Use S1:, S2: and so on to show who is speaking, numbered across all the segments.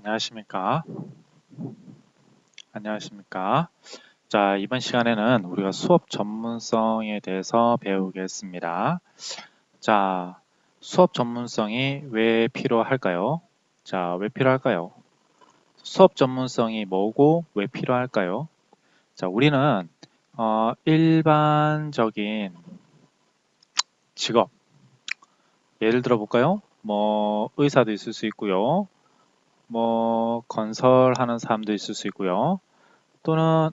S1: 안녕하십니까? 안녕하십니까? 자, 이번 시간에는 우리가 수업 전문성에 대해서 배우겠습니다. 자, 수업 전문성이 왜 필요할까요? 자, 왜 필요할까요? 수업 전문성이 뭐고 왜 필요할까요? 자, 우리는 일반적인 직업, 예를 들어 볼까요? 뭐 의사도 있을 수 있고요. 뭐 건설하는 사람도 있을 수 있고요. 또는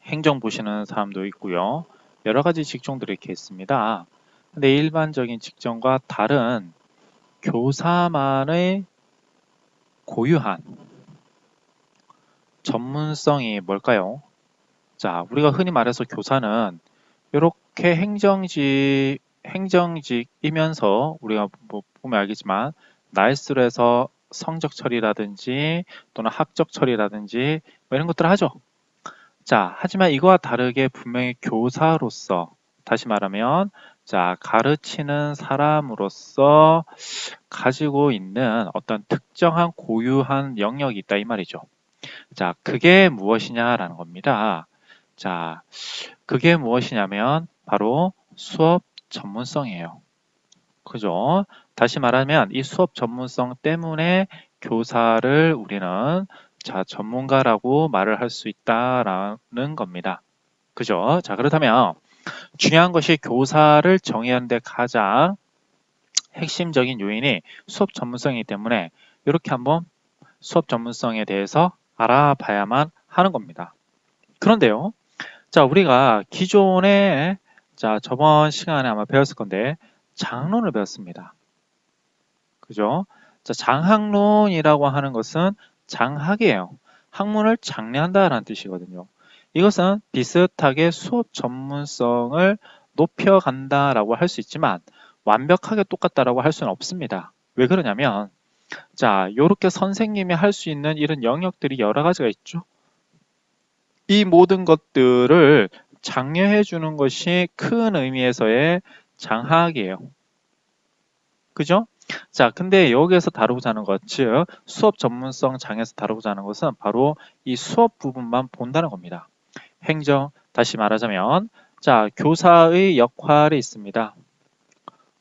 S1: 행정 보시는 사람도 있고요. 여러 가지 직종들이 이렇게 있습니다. 근데 일반적인 직종과 다른 교사만의 고유한 전문성이 뭘까요? 자, 우리가 흔히 말해서 교사는 이렇게 행정직이면서 우리가 뭐 보면 알겠지만 날수로 해서 성적 처리라든지 또는 학적 처리라든지 뭐 이런 것들을 하죠. 자, 하지만 이거와 다르게 분명히 교사로서, 다시 말하면, 자, 가르치는 사람으로서 가지고 있는 어떤 특정한 고유한 영역이 있다, 이 말이죠. 자, 그게 무엇이냐라는 겁니다. 자, 그게 무엇이냐면, 바로 수업 전문성이에요. 그죠? 다시 말하면, 이 수업 전문성 때문에 교사를 우리는 자, 전문가라고 말을 할 수 있다라는 겁니다. 그죠? 자, 그렇다면 중요한 것이 교사를 정의하는 데 가장 핵심적인 요인이 수업 전문성이기 때문에 이렇게 한번 수업 전문성에 대해서 알아봐야만 하는 겁니다. 그런데요. 자, 우리가 기존에 자, 저번 시간에 아마 배웠을 건데 장론을 배웠습니다. 그죠? 자, 장학론이라고 하는 것은 장학이에요. 학문을 장려한다라는 뜻이거든요. 이것은 비슷하게 수업 전문성을 높여간다라고 할 수 있지만 완벽하게 똑같다라고 할 수는 없습니다. 왜 그러냐면 자, 요렇게 선생님이 할 수 있는 이런 영역들이 여러 가지가 있죠. 이 모든 것들을 장려해 주는 것이 큰 의미에서의 장학이에요. 그죠? 자, 근데 여기에서 다루고자 하는 것, 즉 수업 전문성 장에서 다루고자 하는 것은 바로 이 수업 부분만 본다는 겁니다. 행정, 다시 말하자면 자, 교사의 역할이 있습니다.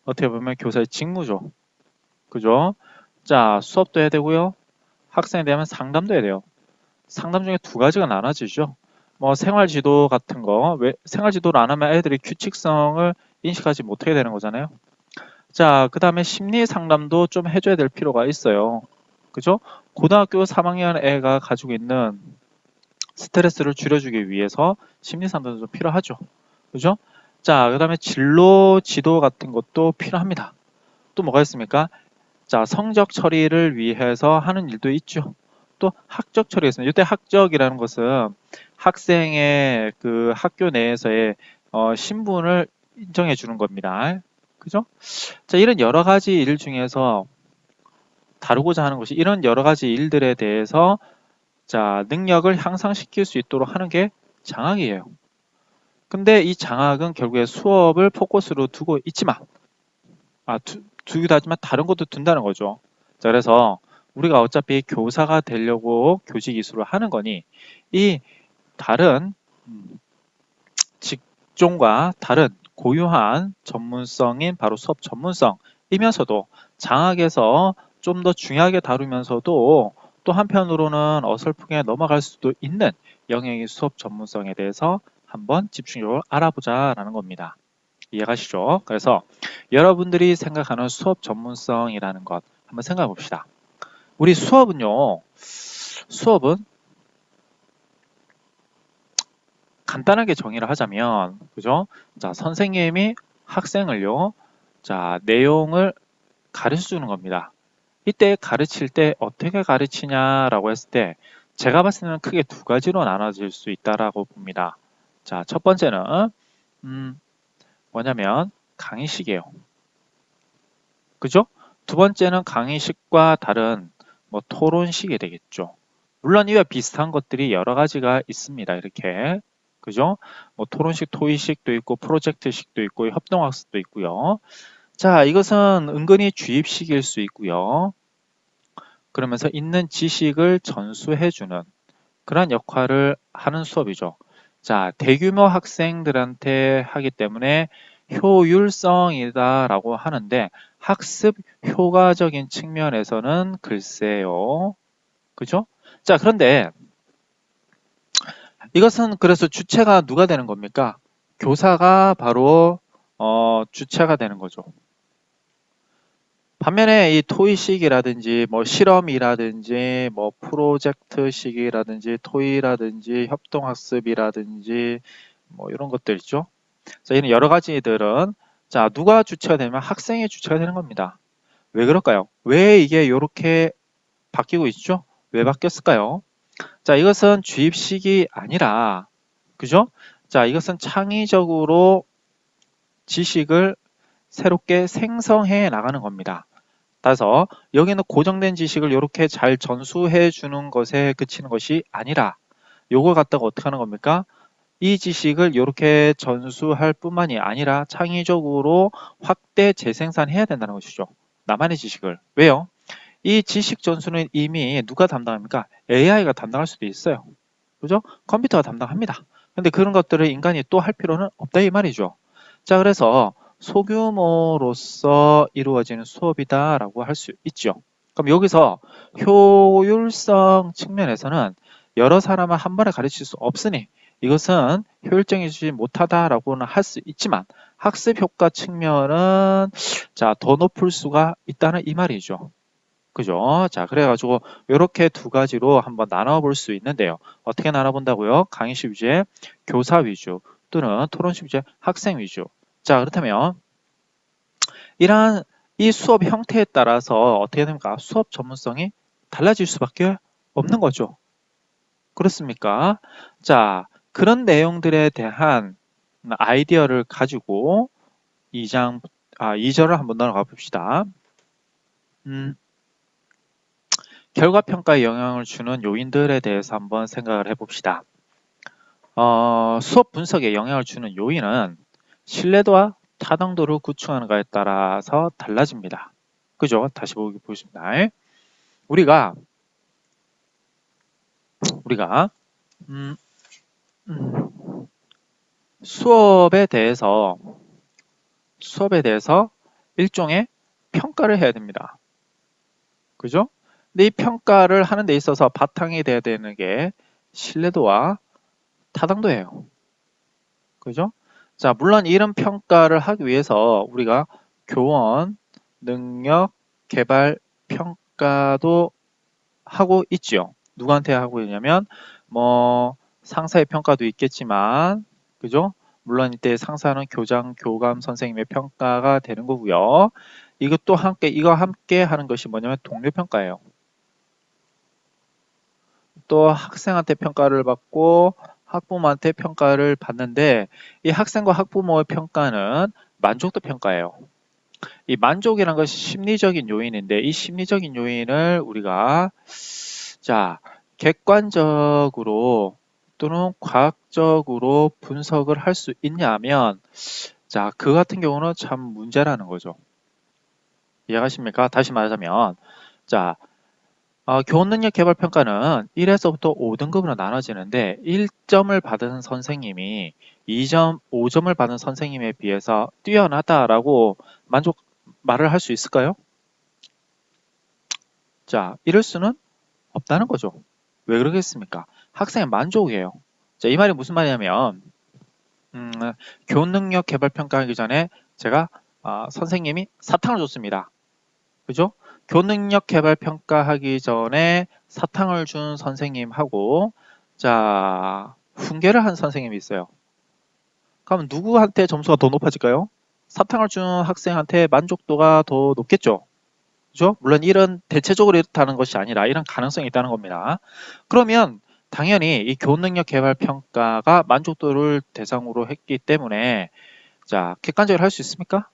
S1: 어떻게 보면 교사의 직무죠. 그죠? 자, 수업도 해야 되고요. 학생에 대한 상담도 해야 돼요. 상담 중에 두 가지가 나눠지죠. 뭐 생활지도 같은 거, 왜 생활지도를 안 하면 애들이 규칙성을 인식하지 못하게 되는 거잖아요. 자, 그 다음에 심리 상담도 좀 해줘야 될 필요가 있어요. 그죠? 고등학교 3학년 애가 가지고 있는 스트레스를 줄여주기 위해서 심리 상담도 좀 필요하죠. 그죠? 자, 그 다음에 진로 지도 같은 것도 필요합니다. 또 뭐가 있습니까? 자, 성적 처리를 위해서 하는 일도 있죠. 또 학적 처리가 있습니다. 이때 학적이라는 것은 학생의 그 학교 내에서의 신분을 인정해 주는 겁니다. 그죠? 자, 이런 여러 가지 일 중에서 다루고자 하는 것이 이런 여러 가지 일들에 대해서 자, 능력을 향상시킬 수 있도록 하는 게 장학이에요. 근데 이 장학은 결국에 수업을 포커스로 두고 있지만 두기도 하지만 다른 것도 둔다는 거죠. 자, 그래서 우리가 어차피 교사가 되려고 교직 이수를 하는 거니 이 다른 직종과 다른 고유한 전문성인 바로 수업 전문성이면서도 장학에서 좀 더 중요하게 다루면서도 또 한편으로는 어설프게 넘어갈 수도 있는 영역의 수업 전문성에 대해서 한번 집중적으로 알아보자라는 겁니다. 이해가시죠? 그래서 여러분들이 생각하는 수업 전문성이라는 것 한번 생각해 봅시다. 우리 수업은 간단하게 정의를 하자면, 그죠? 자, 선생님이 학생을요, 자, 내용을 가르쳐 주는 겁니다. 이때 가르칠 때 어떻게 가르치냐라고 했을 때, 제가 봤을 때는 크게 두 가지로 나눠질 수 있다라고 봅니다. 자, 첫 번째는, 뭐냐면, 강의식이에요. 그죠? 두 번째는 강의식과 다른 뭐 토론식이 되겠죠. 물론 이와 비슷한 것들이 여러 가지가 있습니다. 이렇게. 그죠? 뭐 토론식, 토의식도 있고 프로젝트식도 있고 협동학습도 있고요. 자, 이것은 은근히 주입식일 수 있고요. 그러면서 있는 지식을 전수해주는 그런 역할을 하는 수업이죠. 자, 대규모 학생들한테 하기 때문에 효율성이다라고 하는데 학습 효과적인 측면에서는 글쎄요. 그죠? 자, 그런데 이것은 그래서 주체가 누가 되는 겁니까? 교사가 바로 주체가 되는 거죠. 반면에 이 토의식이라든지 뭐 실험이라든지 뭐 프로젝트식이라든지 토의라든지 협동학습이라든지 뭐 이런 것들 있죠. 자, 이런 여러 가지들은 자, 누가 주체가 되면 학생이 주체가 되는 겁니다. 왜 그럴까요? 왜 이게 이렇게 바뀌고 있죠? 왜 바뀌었을까요? 자, 이것은 주입식이 아니라 그죠? 자, 이것은 창의적으로 지식을 새롭게 생성해 나가는 겁니다. 따라서 여기는 고정된 지식을 이렇게 잘 전수해 주는 것에 그치는 것이 아니라 요걸 갖다가 어떻게 하는 겁니까? 이 지식을 이렇게 전수할 뿐만이 아니라 창의적으로 확대 재생산해야 된다는 것이죠. 나만의 지식을. 왜요? 이 지식 전수는 이미 누가 담당합니까? AI가 담당할 수도 있어요. 그죠? 컴퓨터가 담당합니다. 근데 그런 것들을 인간이 또 할 필요는 없다 이 말이죠. 자, 그래서 소규모로서 이루어지는 수업이다라고 할 수 있죠. 그럼 여기서 효율성 측면에서는 여러 사람을 한 번에 가르칠 수 없으니 이것은 효율적이지 못하다라고는 할 수 있지만 학습 효과 측면은 자, 더 높을 수가 있다는 이 말이죠. 그죠? 자, 그래가지고 이렇게 두 가지로 한번 나눠볼 수 있는데요. 어떻게 나눠본다고요? 강의식 위주의 교사 위주 또는 토론식 위주의 학생 위주. 자, 그렇다면 이러한 이 수업 형태에 따라서 어떻게 됩니까? 수업 전문성이 달라질 수밖에 없는 거죠. 그렇습니까? 자, 그런 내용들에 대한 아이디어를 가지고 2절을 한번 넘어가 봅시다. 결과평가에 영향을 주는 요인들에 대해서 한번 생각을 해봅시다. 수업 분석에 영향을 주는 요인은 신뢰도와 타당도를 구축하는가에 따라서 달라집니다. 그죠? 다시 보겠습니다. 우리가 수업에 대해서 일종의 평가를 해야 됩니다. 그죠? 근데 이 평가를 하는 데 있어서 바탕이 돼야 되는 게 신뢰도와 타당도예요. 그죠? 자, 물론 이런 평가를 하기 위해서 우리가 교원, 능력, 개발, 평가도 하고 있죠. 누구한테 하고 있냐면 뭐 상사의 평가도 있겠지만 그죠? 물론 이때 상사는 교장, 교감 선생님의 평가가 되는 거고요. 이거 함께 하는 것이 뭐냐면 동료 평가예요. 또 학생한테 평가를 받고 학부모한테 평가를 받는데 이 학생과 학부모의 평가는 만족도 평가예요. 이 만족이라는 것이 심리적인 요인인데 이 심리적인 요인을 우리가 자 객관적으로 또는 과학적으로 분석을 할 수 있냐면 자 그 같은 경우는 참 문제라는 거죠. 이해가십니까? 다시 말하자면 자 교원 능력 개발 평가는 1에서부터 5등급으로 나눠지는데 1점을 받은 선생님이 5점을 받은 선생님에 비해서 뛰어나다라고 말을 할 수 있을까요? 자, 이럴 수는 없다는 거죠. 왜 그러겠습니까? 학생의 만족이에요. 자, 이 말이 무슨 말이냐면 교원 능력 개발 평가하기 전에 제가 선생님이 사탕을 줬습니다. 그죠? 교능력 개발 평가하기 전에 사탕을 준 선생님하고 자 훈계를 한 선생님이 있어요. 그럼 누구한테 점수가 더 높아질까요? 사탕을 준 학생한테 만족도가 더 높겠죠. 그죠? 물론 이런 대체적으로 이렇다는 것이 아니라 이런 가능성이 있다는 겁니다. 그러면 당연히 이 교능력 개발 평가가 만족도를 대상으로 했기 때문에 자 객관적으로 할 수 있습니까?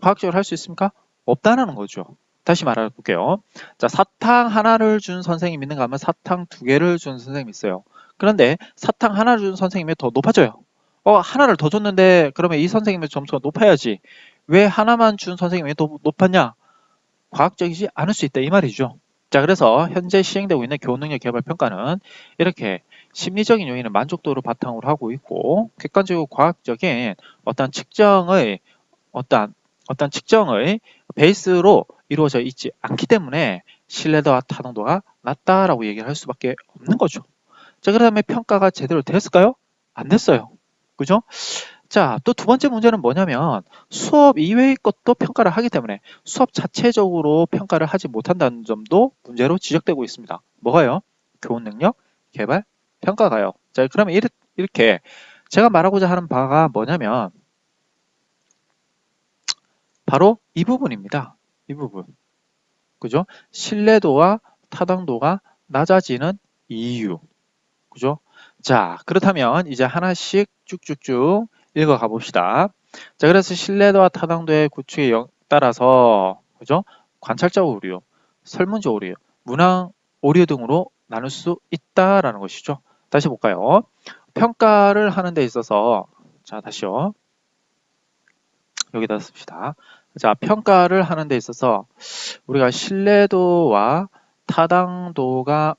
S1: 과학적으로 할 수 있습니까? 없다는 거죠. 다시 말해볼게요. 자, 사탕 하나를 준 선생님 있는가 하면 사탕 2개를 준 선생님이 있어요. 그런데 사탕 하나를 준 선생님이 더 높아져요. 하나를 더 줬는데 그러면 이 선생님의 점수가 높아야지. 왜 하나만 준 선생님이 더 높았냐? 과학적이지 않을 수 있다 이 말이죠. 자, 그래서 현재 시행되고 있는 교원능력 개발 평가는 이렇게 심리적인 요인을 만족도를 바탕으로 하고 있고 객관적이고 과학적인 어떤 측정의 어떤 측정의 베이스로 이루어져 있지 않기 때문에 신뢰도와 타당도가 낮다라고 얘기를 할 수밖에 없는 거죠. 자, 그다음에 평가가 제대로 됐을까요? 안 됐어요. 그죠? 자, 또 두 번째 문제는 뭐냐면 수업 이외의 것도 평가를 하기 때문에 수업 자체적으로 평가를 하지 못한다는 점도 문제로 지적되고 있습니다. 뭐가요? 교원 능력, 개발, 평가가요. 자, 그러면 이렇게 제가 말하고자 하는 바가 뭐냐면 바로 이 부분입니다. 이 부분. 그죠? 신뢰도와 타당도가 낮아지는 이유. 그죠? 자, 그렇다면 이제 하나씩 쭉쭉쭉 읽어가 봅시다. 자, 그래서 신뢰도와 타당도의 구축에 따라서, 그죠? 관찰자 오류, 설문지 오류, 문항 오류 등으로 나눌 수 있다라는 것이죠. 다시 볼까요? 평가를 하는 데 있어서, 자, 다시요. 여기다 씁시다. 자, 평가를 하는 데 있어서 우리가 신뢰도와 타당도가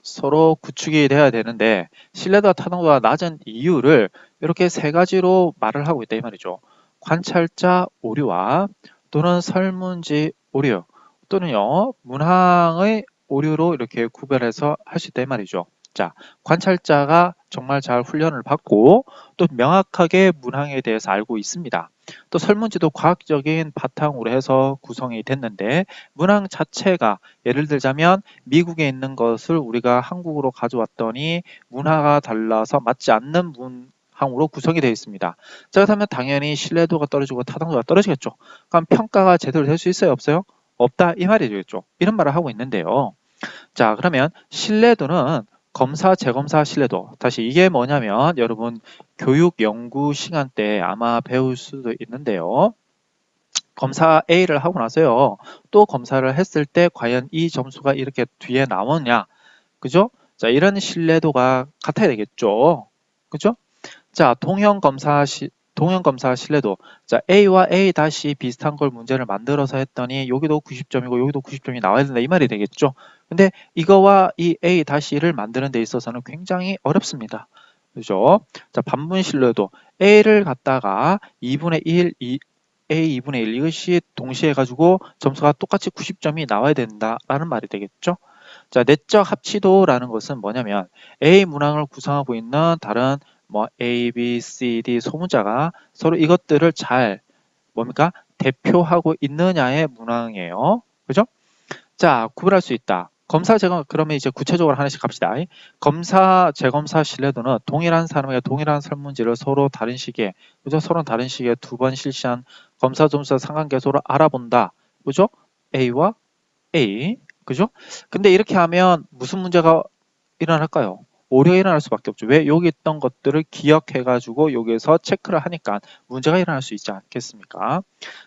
S1: 서로 구축이 돼야 되는데 신뢰도와 타당도가 낮은 이유를 이렇게 세 가지로 말을 하고 있다 이 말이죠. 관찰자 오류와 또는 설문지 오류 또는요 문항의 오류로 이렇게 구별해서 할 수 있다 이 말이죠. 자, 관찰자가 정말 잘 훈련을 받고 또 명확하게 문항에 대해서 알고 있습니다. 또 설문지도 과학적인 바탕으로 해서 구성이 됐는데 문항 자체가 예를 들자면 미국에 있는 것을 우리가 한국으로 가져왔더니 문화가 달라서 맞지 않는 문항으로 구성이 되어 있습니다. 자, 그렇다면 당연히 신뢰도가 떨어지고 타당도가 떨어지겠죠. 그럼 평가가 제대로 될 수 있어요? 없어요? 없다 이 말이 되겠죠. 이런 말을 하고 있는데요. 자, 그러면 신뢰도는 검사, 재검사 신뢰도. 다시 이게 뭐냐면 여러분 교육 연구 시간 때 아마 배울 수도 있는데요. 검사 A를 하고 나서요. 또 검사를 했을 때 과연 이 점수가 이렇게 뒤에 나오냐. 그죠? 자, 이런 신뢰도가 같아야 되겠죠. 그죠? 자, 동형 검사 신뢰도. 자, A와 A 다시 비슷한 걸 문제를 만들어서 했더니 여기도 90점이고 여기도 90점이 나와야 된다 이 말이 되겠죠. 근데 이거와 이 A 다시를 만드는 데 있어서는 굉장히 어렵습니다. 그죠? 자, 반분 신뢰도. A를 갖다가 2분의 1, A 2분의 1 이것이 동시에 가지고 점수가 똑같이 90점이 나와야 된다라는 말이 되겠죠. 자, 내적 합치도라는 것은 뭐냐면 A 문항을 구성하고 있는 다른 뭐 A, B, C, D 소문자가 서로 이것들을 잘 뭡니까? 대표하고 있느냐의 문항이에요. 그죠? 자, 구별할 수 있다. 검사 재검 그러면 이제 구체적으로 하나씩 갑시다. 검사 재검사 신뢰도는 동일한 사람에게 동일한 설문지를 서로 다른 시기에 그죠? 서로 다른 시기에 두 번 실시한 검사 점수와 상관계수로 알아본다. 그죠? A와 A. 그죠? 근데 이렇게 하면 무슨 문제가 일어날까요? 오류가 일어날 수밖에 없죠. 왜? 여기 있던 것들을 기억해가지고 여기에서 체크를 하니까 문제가 일어날 수 있지 않겠습니까?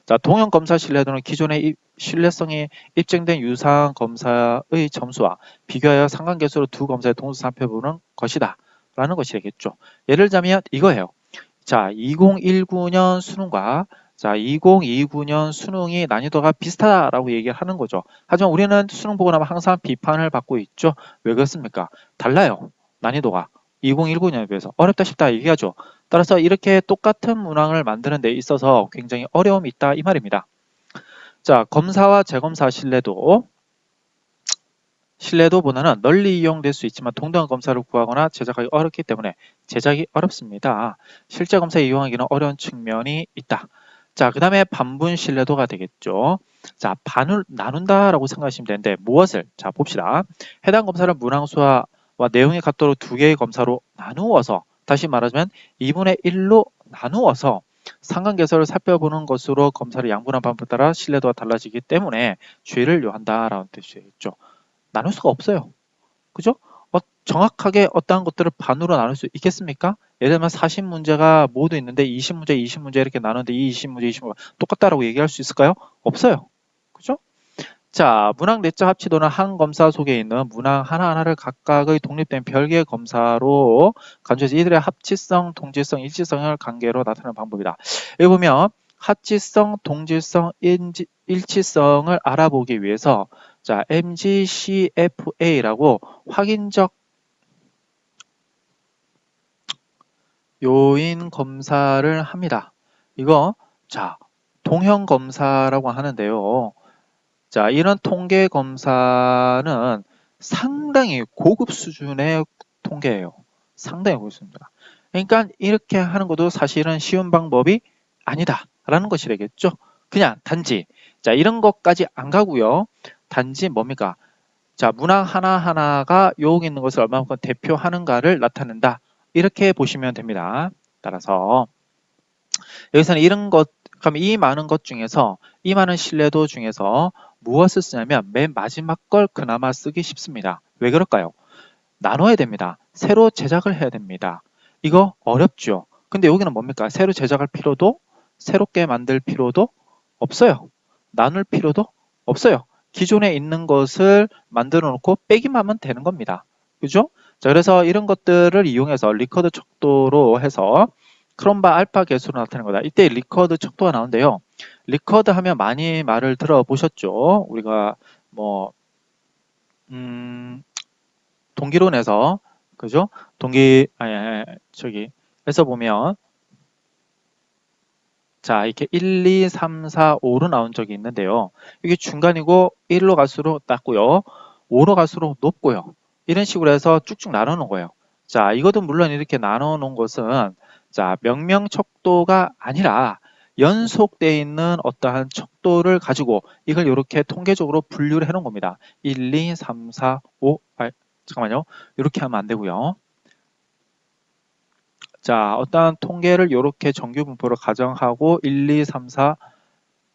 S1: 자, 동형 검사 신뢰도는 기존의 신뢰성이 입증된 유사한 검사의 점수와 비교하여 상관계수로 두 검사의 동수 살펴보는 것이다. 라는 것이 되겠죠. 예를 들자면 이거예요. 자, 2019년 수능과 자, 2029년 수능이 난이도가 비슷하다라고 얘기를 하는 거죠. 하지만 우리는 수능 보고 나면 항상 비판을 받고 있죠. 왜 그렇습니까? 달라요. 난이도가. 2019년에 비해서 어렵다 쉽다 얘기하죠. 따라서 이렇게 똑같은 문항을 만드는 데 있어서 굉장히 어려움이 있다 이 말입니다. 자, 검사와 재검사 신뢰도보다는 널리 이용될 수 있지만 동등한 검사를 구하거나 제작하기 어렵기 때문에 제작이 어렵습니다. 실제 검사에 이용하기는 어려운 측면이 있다. 자, 그 다음에 반분 신뢰도가 되겠죠. 자, 반을 나눈다라고 생각하시면 되는데 무엇을? 자, 봅시다. 해당 검사를 문항수와 내용이 같도록 두 개의 검사로 나누어서 다시 말하자면 2분의 1로 나누어서 상관계수를 살펴보는 것으로 검사를 양분한 방법에 따라 신뢰도가 달라지기 때문에 주의를 요한다라는 뜻이겠죠. 나눌 수가 없어요. 그죠? 정확하게 어떠한 것들을 반으로 나눌 수 있겠습니까? 예를 들면 40문제가 모두 있는데 20문제, 20문제 이렇게 나누는데 이 20문제, 20문제 똑같다라고 얘기할 수 있을까요? 없어요. 그죠? 자, 문항 내적 합치도는 한 검사 속에 있는 문항 하나하나를 각각의 독립된 별개의 검사로 간주해서 이들의 합치성, 동질성, 일치성을 관계로 나타내는 방법이다. 여기 보면 합치성, 동질성, 일치성을 알아보기 위해서 자, MGCFA라고 확인적 요인 검사를 합니다. 이거 자, 동형 검사라고 하는데요. 자, 이런 통계 검사는 상당히 고급 수준의 통계예요. 상당히 고급 수준입니다. 그러니까 이렇게 하는 것도 사실은 쉬운 방법이 아니다라는 것이 되겠죠. 그냥 단지 자, 이런 것까지 안 가고요. 단지 뭡니까? 자, 문항 하나하나가 여기 있는 것을 얼마만큼 대표하는가를 나타낸다. 이렇게 보시면 됩니다. 따라서 여기서는 이런 것, 그럼 이 많은 것 중에서 이 많은 신뢰도 중에서 무엇을 쓰냐면 맨 마지막 걸 그나마 쓰기 쉽습니다. 왜 그럴까요? 나눠야 됩니다. 새로 제작을 해야 됩니다. 이거 어렵죠. 근데 여기는 뭡니까? 새로 제작할 필요도 새롭게 만들 필요도 없어요. 나눌 필요도 없어요. 기존에 있는 것을 만들어 놓고 빼기만 하면 되는 겁니다. 그죠? 자, 그래서 이런 것들을 이용해서 리커드 척도로 해서 크롬바 알파 계수로 나타내는 거다. 이때 리커드 척도가 나오는데요. 리커드 하면 많이 말을 들어보셨죠? 우리가 뭐 동기론에서 그죠? 저기 해서 보면 자, 이렇게 1, 2, 3, 4, 5로 나온 적이 있는데요. 이게 중간이고 1로 갈수록 낮고요. 5로 갈수록 높고요. 이런 식으로 해서 쭉쭉 나눠 놓은 거예요. 자, 이것도 물론 이렇게 나눠 놓은 것은 자, 명명 척도가 아니라 연속되어 있는 어떠한 척도를 가지고 이걸 이렇게 통계적으로 분류를 해 놓은 겁니다. 1, 2, 3, 4, 5, 잠깐만요. 이렇게 하면 안 되고요. 자, 어떠한 통계를 이렇게 정규 분포로 가정하고 1, 2, 3, 4,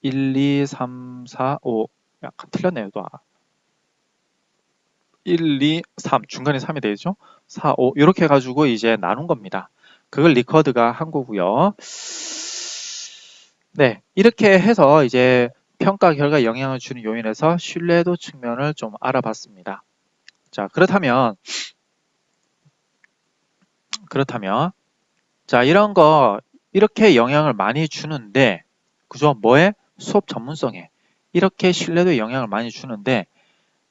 S1: 1, 2, 3, 4, 5 약간 틀렸네요. 또 1, 2, 3 중간에 3이 되죠? 4, 5 이렇게 해가지고 이제 나눈 겁니다. 그걸 리커드가 한 거고요. 네, 이렇게 해서 이제 평가 결과에 영향을 주는 요인에서 신뢰도 측면을 좀 알아봤습니다. 자, 그렇다면 자, 이런 거 이렇게 영향을 많이 주는데 그죠? 뭐에? 수업 전문성에 이렇게 신뢰도에 영향을 많이 주는데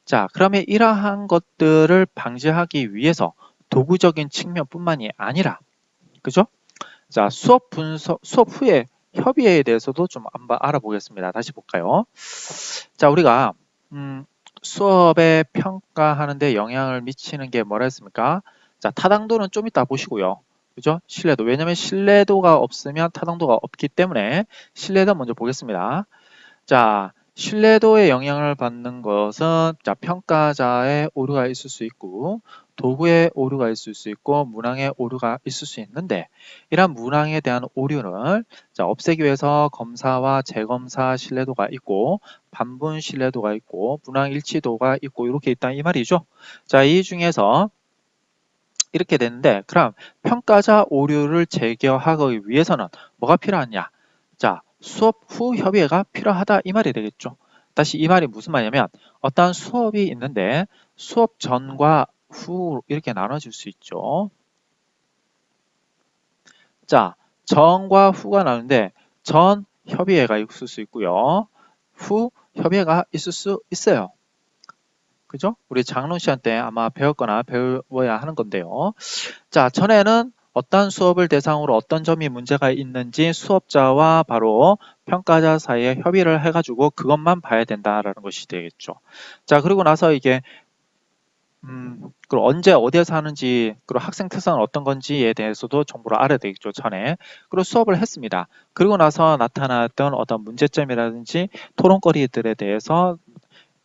S1: 자, 그러면 이러한 것들을 방지하기 위해서 도구적인 측면뿐만이 아니라 그죠? 자, 수업 후에 협의에 대해서도 좀 한번 알아보겠습니다. 다시 볼까요? 자, 우리가 수업에 평가하는데 영향을 미치는 게 뭐라 했습니까? 자, 타당도는 좀 이따 보시고요. 그죠? 신뢰도. 왜냐면 신뢰도가 없으면 타당도가 없기 때문에 신뢰도 먼저 보겠습니다. 자, 신뢰도에 영향을 받는 것은 자, 평가자의 오류가 있을 수 있고 도구에 오류가 있을 수 있고 문항에 오류가 있을 수 있는데 이러한 문항에 대한 오류를 자, 없애기 위해서 검사와 재검사 신뢰도가 있고 반분 신뢰도가 있고 문항 일치도가 있고 이렇게 있다 이 말이죠. 자, 이 중에서 이렇게 되는데 그럼 평가자 오류를 제거하기 위해서는 뭐가 필요하냐? 자, 수업 후 협의회가 필요하다 이 말이 되겠죠. 다시 이 말이 무슨 말이냐면 어떤 수업이 있는데 수업 전과 후 이렇게 나눠질 수 있죠. 자, 전과 후가 나오는데 전 협의회가 있을 수 있고요. 후 협의회가 있을 수 있어요. 그죠? 우리 장론 시간 때 아마 배웠거나 배워야 하는 건데요. 자, 전에는 어떤 수업을 대상으로 어떤 점이 문제가 있는지 수업자와 바로 평가자 사이에 협의를 해가지고 그것만 봐야 된다라는 것이 되겠죠. 자, 그리고 나서 이게 그리고 언제 어디에서 하는지 그리고 학생 특성은 어떤 건지에 대해서도 정보를 알아야 되겠죠. 전에. 그리고 수업을 했습니다. 그리고 나서 나타났던 어떤 문제점이라든지 토론거리들에 대해서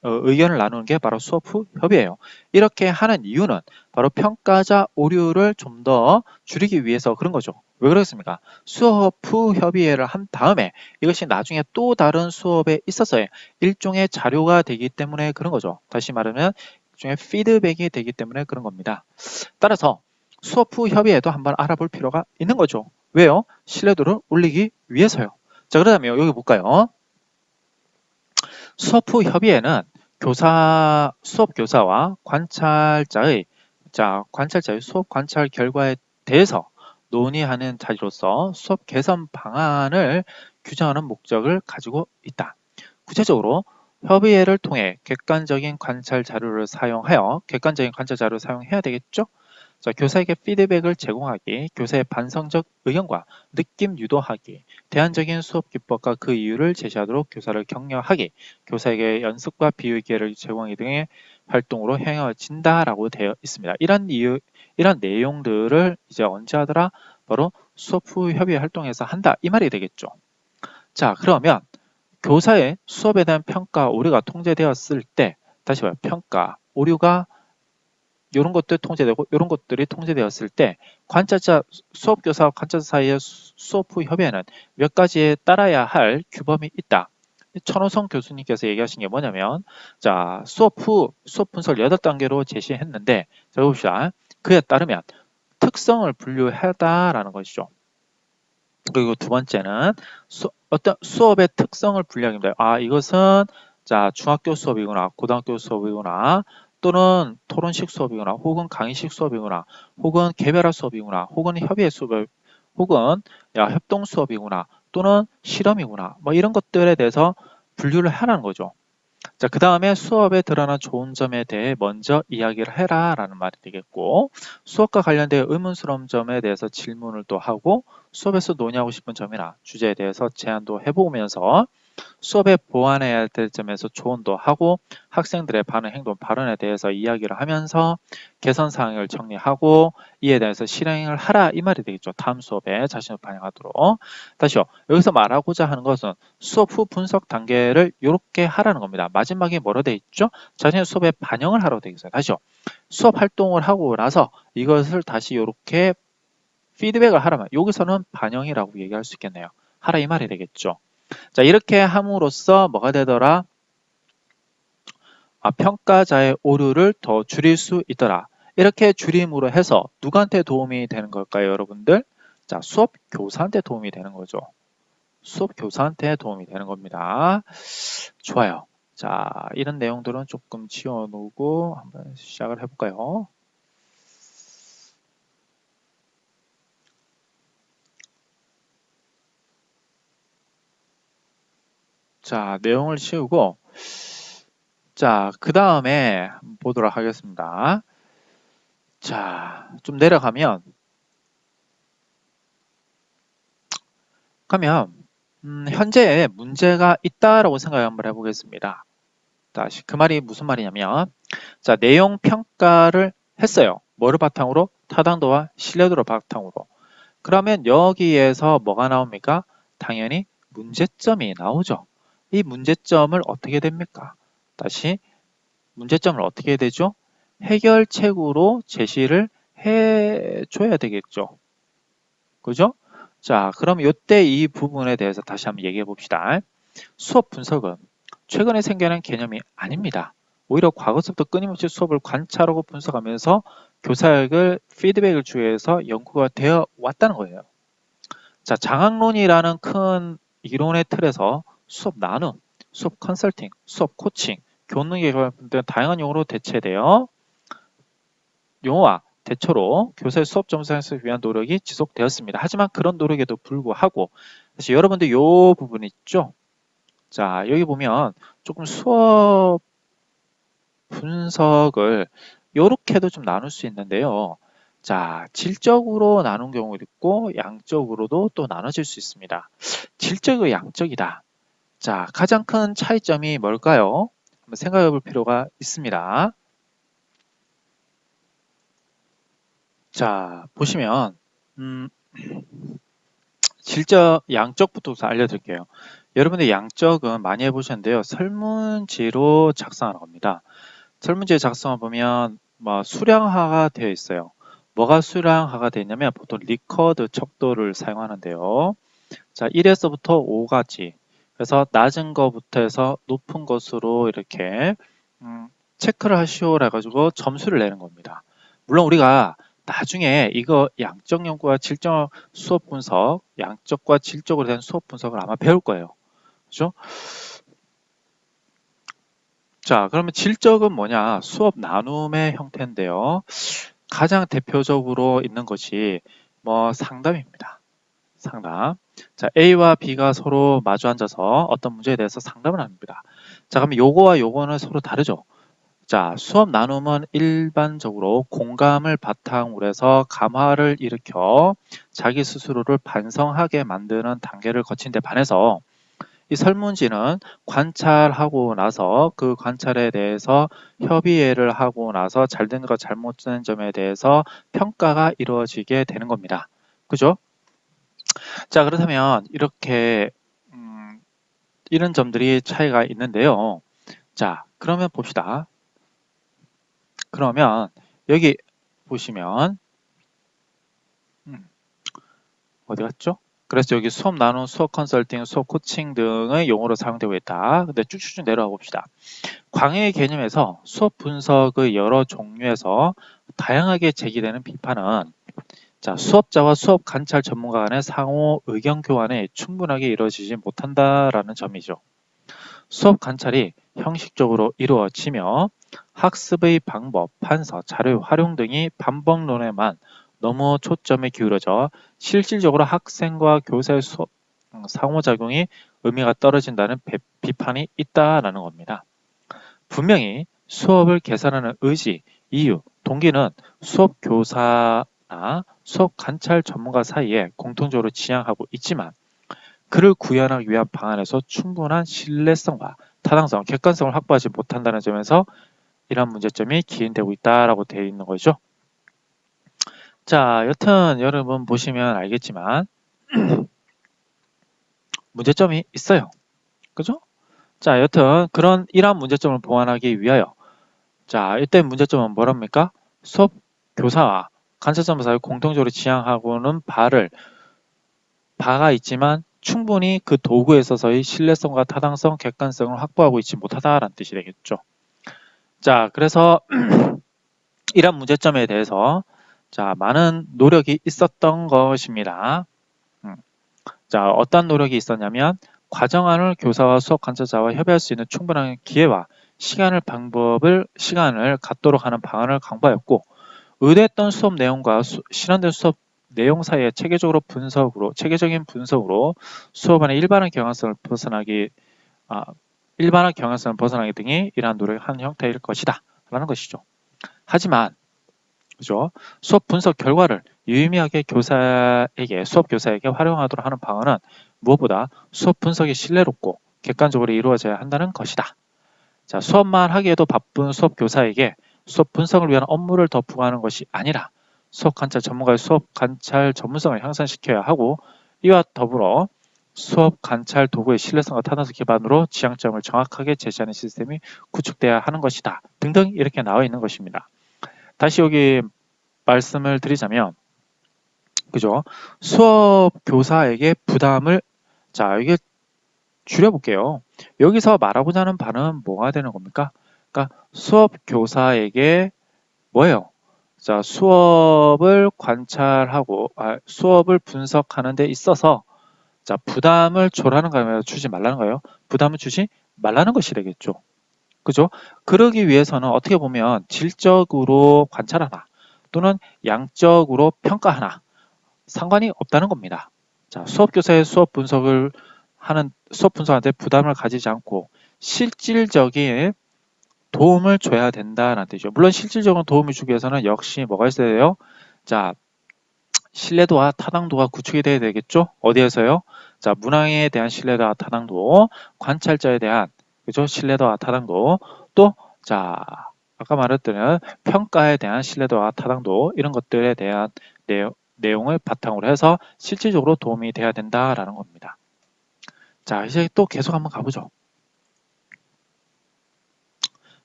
S1: 의견을 나누는 게 바로 수업 후 협의예요. 이렇게 하는 이유는 바로 평가자 오류를 좀 더 줄이기 위해서 그런 거죠. 왜 그렇습니까? 수업 후 협의회를 한 다음에 이것이 나중에 또 다른 수업에 있어서의 일종의 자료가 되기 때문에 그런 거죠. 다시 말하면 일종의 피드백이 되기 때문에 그런 겁니다. 따라서 수업 후 협의회도 한번 알아볼 필요가 있는 거죠. 왜요? 신뢰도를 올리기 위해서요. 자, 그러면 여기 볼까요? 수업 후 협의회는 수업 교사와 관찰자의 수업 관찰 결과에 대해서 논의하는 자리로서 수업 개선 방안을 규정하는 목적을 가지고 있다. 구체적으로 협의회를 통해 객관적인 관찰 자료를 사용하여 객관적인 관찰 자료를 사용해야 되겠죠? 자, 교사에게 피드백을 제공하기, 교사의 반성적 의견과 느낌 유도하기, 대안적인 수업 기법과 그 이유를 제시하도록 교사를 격려하기, 교사에게 연습과 비유 기회를 제공하기 등의 활동으로 행해진다라고 되어 있습니다. 이런 내용들을 이제 언제 하더라? 바로 수업 후 협의 활동에서 한다. 이 말이 되겠죠. 자, 그러면 교사의 수업에 대한 평가, 오류가 통제되었을 때, 다시 봐요. 평가, 오류가 이런 것들이 통제되고 이런 것들이 통제되었을 때 관찰자, 수업 교사와 관찰자 사이의 수업 후 협의에는 몇 가지에 따라야 할 규범이 있다. 천호성 교수님께서 얘기하신 게 뭐냐면, 자, 수업 분석을 8단계로 제시했는데, 자, 봅시다. 그에 따르면 특성을 분류하다라는 것이죠. 그리고 두 번째는 어떤 수업의 특성을 분류합니다. 아, 이것은 자, 중학교 수업이구나, 고등학교 수업이구나, 또는 토론식 수업이구나, 혹은 강의식 수업이구나, 혹은 개별화 수업이구나, 혹은 협의회 수업, 혹은 협동 수업이구나, 또는 실험이구나, 뭐 이런 것들에 대해서 분류를 하라는 거죠. 자, 그 다음에 수업에 드러난 좋은 점에 대해 먼저 이야기를 해라 라는 말이 되겠고, 수업과 관련된 의문스러운 점에 대해서 질문을 또 하고, 수업에서 논의하고 싶은 점이나 주제에 대해서 제안도 해보면서 수업에 보완해야 될 점에서 조언도 하고, 학생들의 반응, 행동, 발언에 대해서 이야기를 하면서 개선 사항을 정리하고 이에 대해서 실행을 하라 이 말이 되겠죠. 다음 수업에 자신을 반영하도록. 다시요. 여기서 말하고자 하는 것은 수업 후 분석 단계를 이렇게 하라는 겁니다. 마지막에 뭐로 돼 있죠? 자신의 수업에 반영을 하라고 되어 있어요. 다시요. 수업 활동을 하고 나서 이것을 다시 이렇게 피드백을 하라면 여기서는 반영이라고 얘기할 수 있겠네요. 하라 이 말이 되겠죠. 자, 이렇게 함으로써 뭐가 되더라? 평가자의 오류를 더 줄일 수 있더라. 이렇게 줄임으로 해서 누구한테 도움이 되는 걸까요, 여러분들? 자, 수업 교사한테 도움이 되는 거죠. 수업 교사한테 도움이 되는 겁니다. 좋아요. 자, 이런 내용들은 조금 지워놓고 한번 시작을 해볼까요? 자, 내용을 치우고 자, 그 다음에 보도록 하겠습니다. 자, 좀 내려가면 현재 문제가 있다라고 생각을 한번 해보겠습니다. 다시 그 말이 무슨 말이냐면, 자, 내용 평가를 했어요. 뭐를 바탕으로? 타당도와 신뢰도를 바탕으로. 그러면 여기에서 뭐가 나옵니까? 당연히 문제점이 나오죠. 이 문제점을 어떻게 됩니까? 다시 문제점을 어떻게 해야 되죠? 해결책으로 제시를 해줘야 되겠죠. 그죠? 자, 그럼 이때 이 부분에 대해서 다시 한번 얘기해 봅시다. 수업 분석은 최근에 생겨난 개념이 아닙니다. 오히려 과거서부터 끊임없이 수업을 관찰하고 분석하면서 교사에게 피드백을 주기 위해서 연구가 되어 왔다는 거예요. 자, 장학론이라는 큰 이론의 틀에서 수업 나눔, 수업 컨설팅, 수업 코칭, 교육능력에 관련된 다양한 용어로 대체되어 용어와 대처로 교사의 수업 점수 향상을 위한 노력이 지속되었습니다. 하지만 그런 노력에도 불구하고 사실 여러분들 이 부분 있죠? 자, 여기 보면 조금 수업 분석을 이렇게도 좀 나눌 수 있는데요. 자, 질적으로 나눈 경우도 있고 양적으로도 또 나눠질 수 있습니다. 질적이고 양적이다. 자, 가장 큰 차이점이 뭘까요? 한번 생각해 볼 필요가 있습니다. 자, 보시면 질적, 양적부터 우선 알려드릴게요. 여러분들 양적은 많이 해보셨는데요. 설문지로 작성하는 겁니다. 설문지에 작성해 보면 수량화가 되어 있어요. 뭐가 수량화가 되어 있냐면 보통 리커드 척도를 사용하는데요. 자, 1에서부터 5까지. 그래서 낮은 것부터 해서 높은 것으로 이렇게 체크를 하시오라 가지고 점수를 내는 겁니다. 물론 우리가 나중에 이거 양적 연구와 질적 수업 분석, 양적과 질적으로 된 수업 분석을 아마 배울 거예요. 그죠? 자, 그러면 질적은 뭐냐? 수업 나눔의 형태인데요. 가장 대표적으로 있는 것이 상담입니다. 상담. 자, A와 B가 서로 마주 앉아서 어떤 문제에 대해서 상담을 합니다. 자, 그럼 요거와 요거는 서로 다르죠. 자, 수업 나눔은 일반적으로 공감을 바탕으로 해서 감화를 일으켜 자기 스스로를 반성하게 만드는 단계를 거친 데 반해서 이 설문지는 관찰하고 나서 그 관찰에 대해서 협의회를 하고 나서 잘된 것 잘못된 점에 대해서 평가가 이루어지게 되는 겁니다. 그죠? 자, 그렇다면 이렇게 이런 점들이 차이가 있는데요. 자, 그러면 봅시다. 그러면 여기 보시면 어디 갔죠? 그래서 여기 수업 나눔, 수업 컨설팅, 수업 코칭 등의 용어로 사용되고 있다. 근데 쭉쭉쭉 내려가 봅시다. 광해의 개념에서 수업 분석의 여러 종류에서 다양하게 제기되는 비판은 자, 수업자와 수업 관찰 전문가 간의 상호 의견 교환에 충분하게 이루어지지 못한다라는 점이죠. 수업 관찰이 형식적으로 이루어지며 학습의 방법, 판서, 자료 활용 등이 반복론에만 너무 초점이 기울어져 실질적으로 학생과 교사의 상호작용이 의미가 떨어진다는 비판이 있다라는 겁니다. 분명히 수업을 개선하는 의지, 이유, 동기는 수업 교사나 수업 관찰 전문가 사이에 공통적으로 지향하고 있지만 그를 구현하기 위한 방안에서 충분한 신뢰성과 타당성, 객관성을 확보하지 못한다는 점에서 이런 문제점이 기인되고 있다라고 되어 있는 거죠. 자, 여튼 여러분 보시면 알겠지만 문제점이 있어요. 그죠? 자, 여튼 이러한 문제점을 보완하기 위하여 자, 이때 문제점은 뭐랍니까? 수업 교사와 관찰점 사이 공통적으로 지향하고는 바가 있지만 충분히 그 도구에 있어서의 신뢰성과 타당성, 객관성을 확보하고 있지 못하다라는 뜻이 되겠죠. 자, 그래서 이런 문제점에 대해서 자, 많은 노력이 있었던 것입니다. 자, 어떤 노력이 있었냐면 과정안을 교사와 수업 관찰자와 협의할 수 있는 충분한 기회와 시간을 갖도록 하는 방안을 강구하였고 의도했던 수업 내용과 실현된 수업 내용 사이의 체계적인 분석으로 수업 안의 일반화 경향성을 벗어나기 등이 이러한 노력의 한 형태일 것이다 라는 것이죠. 하지만 그죠? 수업 분석 결과를 유의미하게 수업 교사에게 활용하도록 하는 방안은 무엇보다 수업 분석이 신뢰롭고 객관적으로 이루어져야 한다는 것이다. 자, 수업만 하기에도 바쁜 수업 교사에게 수업 분석을 위한 업무를 더 부과하는 것이 아니라 수업 관찰 전문가의 수업 관찰 전문성을 향상시켜야 하고 이와 더불어 수업 관찰 도구의 신뢰성과 타당성 기반으로 지향점을 정확하게 제시하는 시스템이 구축돼야 하는 것이다. 등등 이렇게 나와 있는 것입니다. 다시 여기 말씀을 드리자면 그죠? 수업 교사에게 부담을 자, 이게 줄여볼게요. 여기서 말하고자 하는 바는 뭐가 되는 겁니까? 그러니까 수업 교사에게 뭐예요? 자, 수업을 관찰하고 수업을 분석하는 데 있어서 자, 부담을 줘라는 거예요? 주지 말라는 거예요? 부담을 주지 말라는 것이 되겠죠. 그죠? 그러기 위해서는 어떻게 보면 질적으로 관찰하나 또는 양적으로 평가하나 상관이 없다는 겁니다. 자, 수업 교사의 수업 분석한테 부담을 가지지 않고 실질적인 도움을 줘야 된다는 뜻이죠. 물론 실질적인 도움을 주기 위해서는 역시 뭐가 있어야 돼요? 자, 신뢰도와 타당도가 구축이 돼야 되겠죠? 어디에서요? 자, 문항에 대한 신뢰도와 타당도, 관찰자에 대한 그죠? 신뢰도와 타당도, 또 자, 아까 말했던 평가에 대한 신뢰도와 타당도 이런 것들에 대한 내용을 바탕으로 해서 실질적으로 도움이 돼야 된다라는 겁니다. 자, 이제 또 계속 한번 가보죠.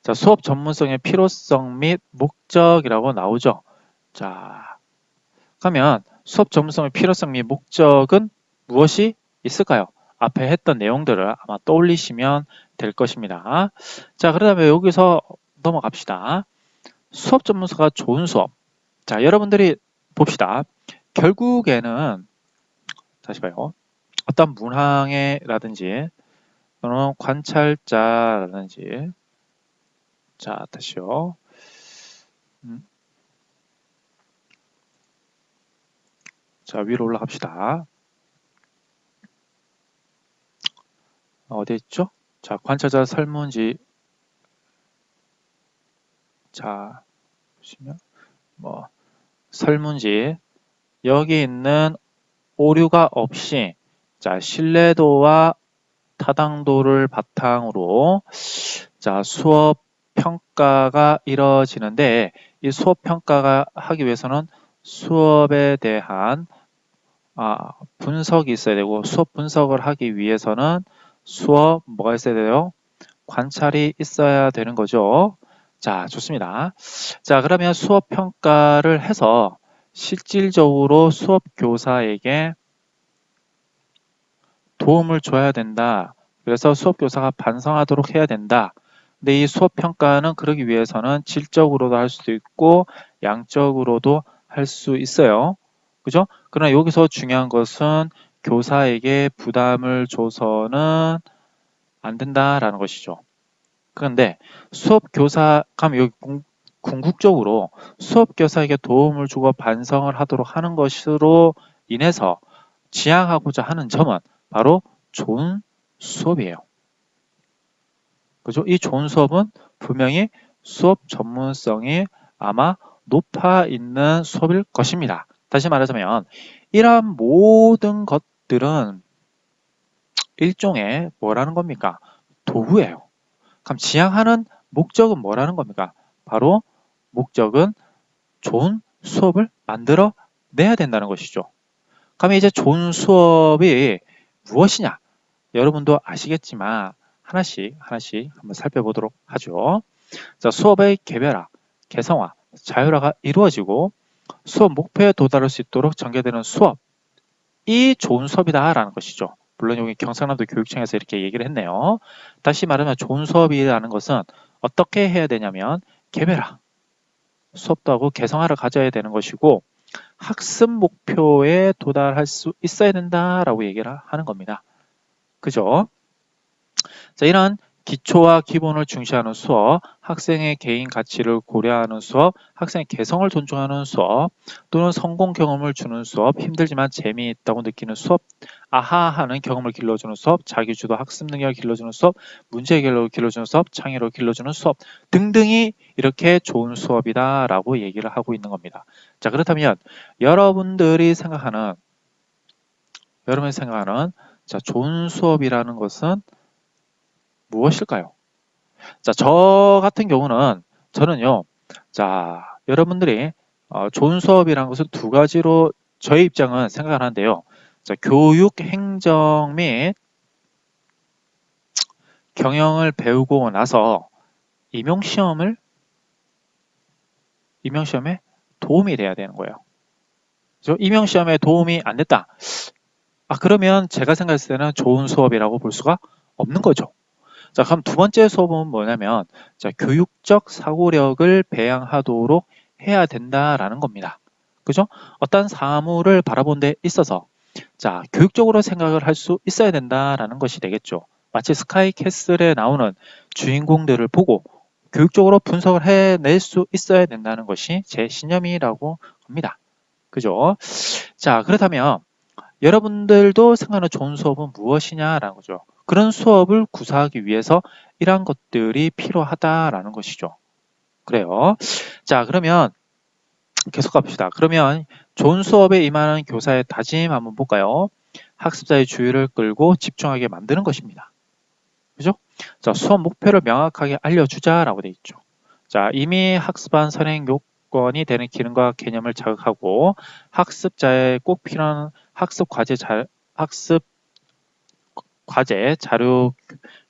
S1: 자, 수업 전문성의 필요성 및 목적이라고 나오죠. 자, 그러면 수업 전문성의 필요성 및 목적은 무엇이 있을까요? 앞에 했던 내용들을 아마 떠올리시면 될 것입니다. 자, 그러다면 여기서 넘어갑시다. 수업 전문성가 좋은 수업. 자, 여러분들이 봅시다. 결국에는 다시 봐요. 어떤 문항에라든지 또는 관찰자라든지 자, 다시요. 자, 위로 올라갑시다. 어디 있죠? 자, 관찰자 설문지. 자, 보시면 뭐 설문지 여기 있는 오류가 없이 자, 신뢰도와 타당도를 바탕으로 자, 수업 평가가 이루어지는데 이 수업 평가가 하기 위해서는 수업에 대한 분석이 있어야 되고 수업 분석을 하기 위해서는 수업 뭐가 있어야 돼요? 관찰이 있어야 되는 거죠. 자, 좋습니다. 자, 그러면 수업 평가를 해서 실질적으로 수업 교사에게 도움을 줘야 된다. 그래서 수업 교사가 반성하도록 해야 된다. 근데 이 수업 평가는 그러기 위해서는 질적으로도 할 수도 있고 양적으로도 할 수 있어요. 그죠? 그러나 여기서 중요한 것은 교사에게 부담을 줘서는 안 된다라는 것이죠. 그런데 수업 교사, 그럼 여기 궁극적으로 수업 교사에게 도움을 주고 반성을 하도록 하는 것으로 인해서 지향하고자 하는 점은 바로 좋은 수업이에요. 그죠? 이 좋은 수업은 분명히 수업 전문성이 아마 높아 있는 수업일 것입니다. 다시 말하자면 이러한 모든 것들은 일종의 뭐라는 겁니까? 도구예요. 그럼 지향하는 목적은 뭐라는 겁니까? 바로 목적은 좋은 수업을 만들어 내야 된다는 것이죠. 그럼 이제 좋은 수업이 무엇이냐? 여러분도 아시겠지만 하나씩 한번 살펴보도록 하죠. 자, 수업의 개별화, 개성화, 자율화가 이루어지고 수업 목표에 도달할 수 있도록 전개되는 수업이 좋은 수업이다라는 것이죠. 물론 여기 경상남도 교육청에서 이렇게 얘기를 했네요. 다시 말하면 좋은 수업이라는 것은 어떻게 해야 되냐면 개별화, 수업도 하고 개성화를 가져야 되는 것이고 학습 목표에 도달할 수 있어야 된다라고 얘기를 하는 겁니다. 그죠? 자, 이런 기초와 기본을 중시하는 수업, 학생의 개인 가치를 고려하는 수업, 학생의 개성을 존중하는 수업, 또는 성공 경험을 주는 수업, 힘들지만 재미있다고 느끼는 수업, 아하하는 경험을 길러주는 수업, 자기주도 학습 능력을 길러주는 수업, 문제 해결을 길러주는 수업, 창의력을 길러주는 수업 등등이 이렇게 좋은 수업이다라고 얘기를 하고 있는 겁니다. 자, 그렇다면 여러분이 생각하는 자, 좋은 수업이라는 것은 무엇일까요? 자, 저 같은 경우는 저는요. 자, 여러분들이 좋은 수업이라는 것을 두 가지로 저의 입장은 생각을 하는데요. 자, 교육 행정 및 경영을 배우고 나서 임용시험에 도움이 돼야 되는 거예요. 그죠? 임용시험에 도움이 안 됐다. 그러면 제가 생각했을 때는 좋은 수업이라고 볼 수가 없는 거죠. 자, 그럼 두 번째 수업은 뭐냐면, 자, 교육적 사고력을 배양하도록 해야 된다라는 겁니다. 그죠? 어떤 사물을 바라본 데 있어서, 자, 교육적으로 생각을 할 수 있어야 된다라는 것이 되겠죠. 마치 스카이 캐슬에 나오는 주인공들을 보고 교육적으로 분석을 해낼 수 있어야 된다는 것이 제 신념이라고 합니다. 그죠? 자, 그렇다면 여러분들도 생각하는 좋은 수업은 무엇이냐라는 거죠. 그런 수업을 구사하기 위해서 이러한 것들이 필요하다라는 것이죠. 그래요. 자, 그러면 계속 가봅시다. 그러면 좋은 수업에 임하는 교사의 다짐 한번 볼까요? 학습자의 주의를 끌고 집중하게 만드는 것입니다. 그죠? 자, 수업 목표를 명확하게 알려주자라고 되어 있죠. 자, 이미 학습한 선행 요건이 되는 기능과 개념을 자극하고 학습자의 꼭 필요한 학습 과제, 자료,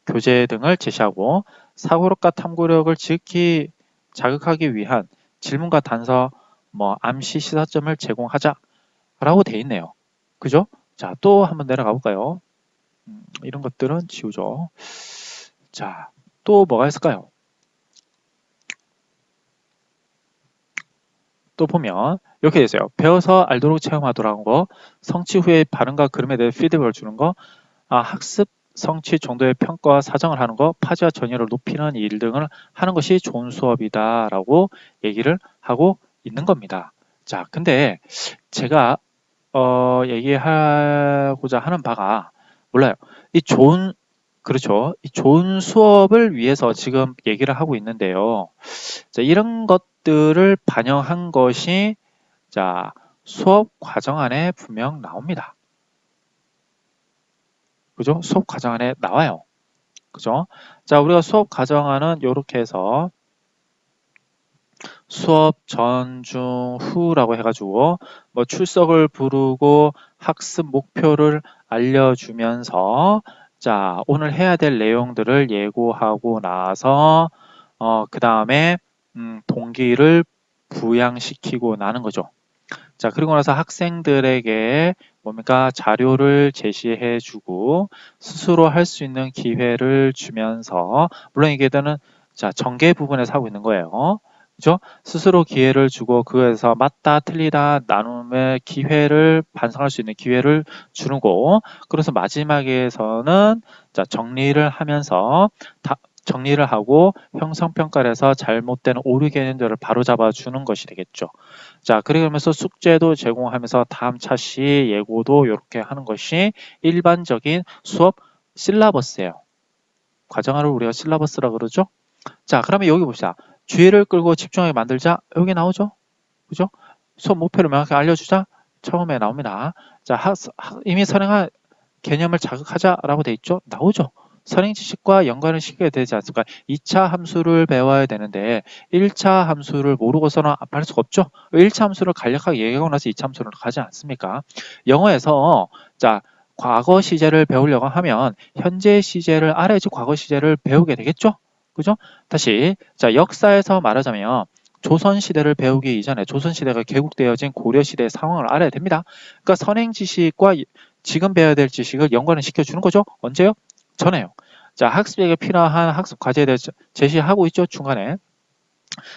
S1: 교재 등을 제시하고 사고력과 탐구력을 지극히 자극하기 위한 질문과 단서, 암시 시사점을 제공하자라고 되어 있네요. 그죠? 자, 또 한번 내려가 볼까요? 이런 것들은 지우죠. 자, 또 뭐가 있을까요? 또 보면 이렇게 되어 있어요. 배워서 알도록 체험하도록 거, 성취 후에 발음과 그림에 대해 피드백을 주는 거, 학습 성취 정도의 평가와 사정을 하는 거, 파지와 전이를 높이는 일 등을 하는 것이 좋은 수업이다라고 얘기를 하고 있는 겁니다. 자, 근데 제가 얘기하고자 하는 바가 몰라요. 이 좋은 그렇죠. 이 좋은 수업을 위해서 지금 얘기를 하고 있는데요. 자, 이런 것들을 반영한 것이 자, 수업 과정 안에 분명 나옵니다. 그죠? 수업 과정 안에 나와요. 그죠? 자, 우리가 수업 과정안은 이렇게 해서 수업 전, 중, 후라고 해가지고 뭐 출석을 부르고 학습 목표를 알려주면서 자, 오늘 해야 될 내용들을 예고하고 나서 그 다음에 동기를 부양시키고 나는 거죠. 자, 그리고 나서 학생들에게 뭡니까? 자료를 제시해 주고 스스로 할 수 있는 기회를 주면서 물론 이게는 자, 전개 부분에서 하고 있는 거예요. 그죠? 스스로 기회를 주고 그에서 맞다 틀리다 나눔의 기회를 반성할 수 있는 기회를 주고 그래서 마지막에서는 자, 정리를 하면서 정리를 하고 형성평가를 해서 잘못된 오류 개념들을 바로잡아 주는 것이 되겠죠. 자, 그러면서 숙제도 제공하면서 다음 차시 예고도 이렇게 하는 것이 일반적인 수업 실라버스예요. 과정화를 우리가 실라버스라고 그러죠. 자, 그러면 여기 봅시다. 주의를 끌고 집중하게 만들자. 여기 나오죠. 그죠? 수업 목표를 명확히 알려주자. 처음에 나옵니다. 자, 이미 선행한 개념을 자극하자라고 돼 있죠. 나오죠. 선행 지식과 연관을 시키게 되지 않습니까? 2차 함수를 배워야 되는데 1차 함수를 모르고서는 할 수가 없죠. 1차 함수를 간략하게 얘기하고 나서 2차 함수를 가지 않습니까? 영어에서 자, 과거 시제를 배우려고 하면 현재 시제를 알아야지 과거 시제를 배우게 되겠죠? 그죠? 다시 자, 역사에서 말하자면 조선시대를 배우기 이전에 조선시대가 개국되어진 고려시대의 상황을 알아야 됩니다. 그러니까 선행 지식과 지금 배워야 될 지식을 연관을 시켜주는 거죠. 언제요? 전에요. 자, 학습에게 필요한 학습 과제에 대해 제시하고 있죠. 중간에.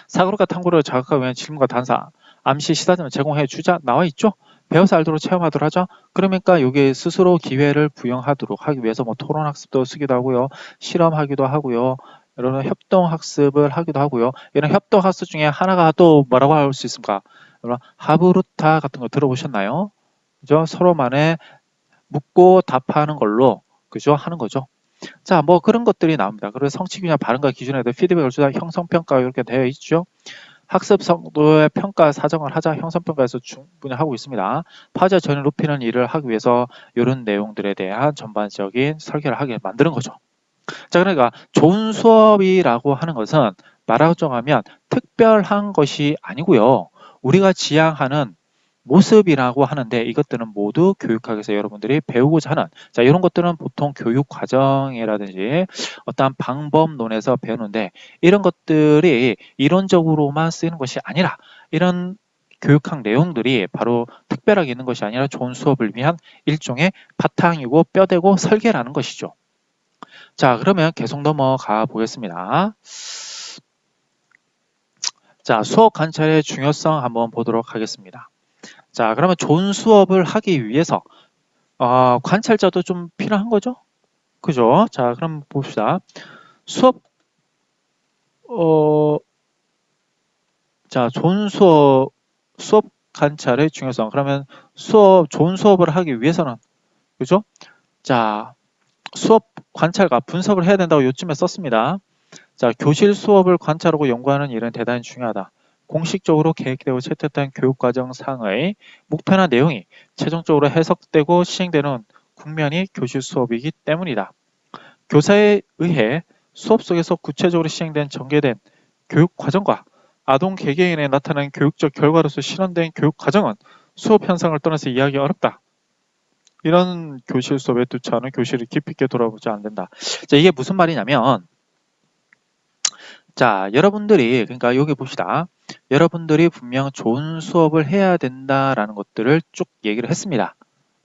S1: 사고력과 탐구를 자극하기 위한 질문과 단사, 암시, 시사점을 제공해 주자 나와 있죠. 배워서 알도록 체험하도록 하죠. 그러니까 여기 스스로 기회를 부여하도록 하기 위해서 뭐 토론 학습도 쓰기도 하고요. 실험하기도 하고요. 이런 협동 학습을 하기도 하고요. 이런 협동 학습 중에 하나가 또 뭐라고 할 수 있습니까? 하브루타 같은 거 들어보셨나요? 그죠? 서로만의 묻고 답하는 걸로 그죠? 하는 거죠. 자, 뭐 그런 것들이 나옵니다. 그래서 성취균형 발음과 기준에 대해 피드백을 주자 형성평가 이렇게 되어 있죠. 학습 성도의 평가 사정을 하자 형성평가에서 충분히 하고 있습니다. 파자 전을 높이는 일을 하기 위해서 이런 내용들에 대한 전반적인 설계를 하게 만드는 거죠. 자, 그러니까 좋은 수업이라고 하는 것은 말하자면 특별한 것이 아니고요. 우리가 지향하는 모습이라고 하는데 이것들은 모두 교육학에서 여러분들이 배우고자 하는 자 이런 것들은 보통 교육 과정이라든지 어떠한 방법론에서 배우는데 이런 것들이 이론적으로만 쓰이는 것이 아니라 이런 교육학 내용들이 바로 특별하게 있는 것이 아니라 좋은 수업을 위한 일종의 바탕이고 뼈대고 설계라는 것이죠. 자, 그러면 계속 넘어가 보겠습니다. 자, 수업 관찰의 중요성 한번 보도록 하겠습니다. 자, 그러면 좋은 수업을 하기 위해서 관찰자도 좀 필요한 거죠? 그죠? 자, 그럼 봅시다. 수업 자, 좋은 수업 관찰의 중요성. 그러면 좋은 수업을 하기 위해서는 그죠? 자, 수업 관찰과 분석을 해야 된다고 요즘에 썼습니다. 자, 교실 수업을 관찰하고 연구하는 일은 대단히 중요하다. 공식적으로 계획되고 채택된 교육과정상의 목표나 내용이 최종적으로 해석되고 시행되는 국면이 교실 수업이기 때문이다. 교사에 의해 수업 속에서 구체적으로 시행된 전개된 교육과정과 아동 개개인에 나타난 교육적 결과로서 실현된 교육과정은 수업 현상을 떠나서 이해하기 어렵다. 이런 교실 수업에 두처하는 교실을 깊이 있게 돌아보지 않는다. 자, 이게 무슨 말이냐면 자, 여러분들이 그러니까 여기 봅시다. 여러분들이 분명 좋은 수업을 해야 된다라는 것들을 쭉 얘기를 했습니다.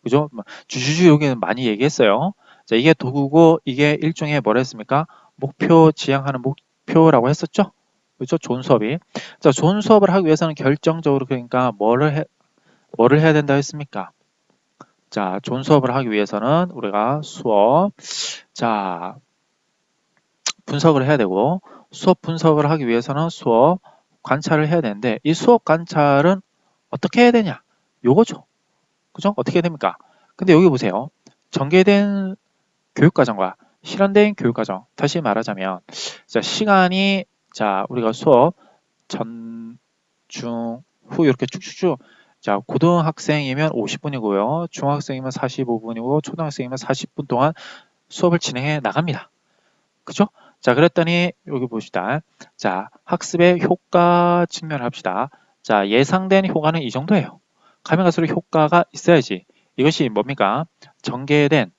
S1: 그죠? 주주주 여기는 많이 얘기했어요. 자, 이게 도구고 이게 일종의 뭐라 했습니까? 목표 지향하는 목표라고 했었죠? 그죠? 좋은 수업이. 자, 좋은 수업을 하기 위해서는 결정적으로 그러니까 뭐를 해야 된다 했습니까? 자, 좋은 수업을 하기 위해서는 우리가 자, 분석을 해야 되고 수업 분석을 하기 위해서는 수업 관찰을 해야 되는데 이 수업 관찰은 어떻게 해야 되냐? 요거죠. 그죠? 어떻게 해야 됩니까? 근데 여기 보세요. 전개된 교육과정과 실현된 교육과정. 다시 말하자면, 자, 시간이, 자, 우리가 수업 전, 중, 후 이렇게 쭉쭉쭉. 자, 고등학생이면 50분이고요. 중학생이면 45분이고, 초등학생이면 40분 동안 수업을 진행해 나갑니다. 그죠? 자, 그랬더니 여기 보시다. 자, 학습의 효과 측면을 합시다. 자, 예상된 효과는 이 정도예요. 가면 갈수록 효과가 있어야지. 이것이 뭡니까? 전개된,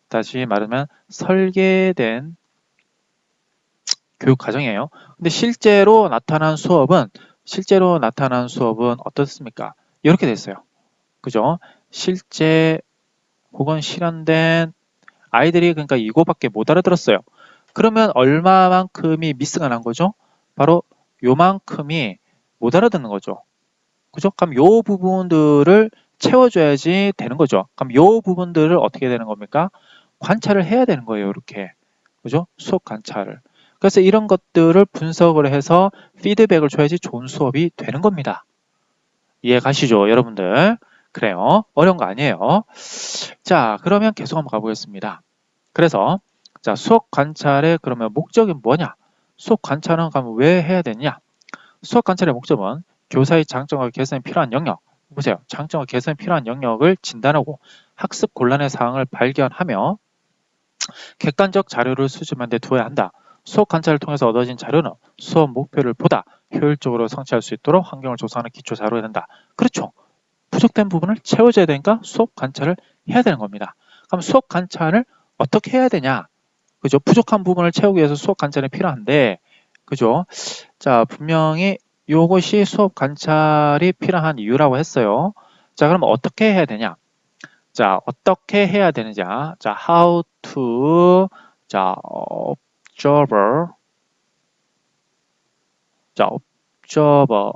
S1: 다시 말하면 설계된 교육 과정이에요. 근데 실제로 나타난 수업은 어떻습니까? 이렇게 됐어요. 그죠? 실제 혹은 실현된 아이들이 그러니까 이거밖에 못 알아들었어요. 그러면 얼마만큼이 미스가 난 거죠? 바로 요만큼이 못 알아듣는 거죠. 그죠? 그럼 요 부분들을 채워줘야지 되는 거죠. 그럼 요 부분들을 어떻게 되는 겁니까? 관찰을 해야 되는 거예요. 이렇게. 그죠? 수업 관찰을. 그래서 이런 것들을 분석을 해서 피드백을 줘야지 좋은 수업이 되는 겁니다. 이해 가시죠, 여러분들? 그래요. 어려운 거 아니에요. 자, 그러면 계속 한번 가보겠습니다. 그래서 자, 수업 관찰의 그러면 목적이 뭐냐? 수업 관찰은 그러면 왜 해야 되냐? 수업 관찰의 목적은 교사의 장점과 개선이 필요한 영역, 보세요. 장점과 개선이 필요한 영역을 진단하고 학습 곤란의 사항을 발견하며 객관적 자료를 수집하는 데 두어야 한다. 수업 관찰을 통해서 얻어진 자료는 수업 목표를 보다 효율적으로 성취할 수 있도록 환경을 조성하는 기초 자료가 된다. 그렇죠. 부족된 부분을 채워줘야 되니까 수업 관찰을 해야 되는 겁니다. 그럼 수업 관찰을 어떻게 해야 되냐? 그죠? 부족한 부분을 채우기 위해서 수업 관찰이 필요한데, 그죠? 자, 분명히 이것이 수업 관찰이 필요한 이유라고 했어요. 자, 그럼 어떻게 해야 되냐? 자, 어떻게 해야 되느냐? 자, how to, 자, observer, 자, observer,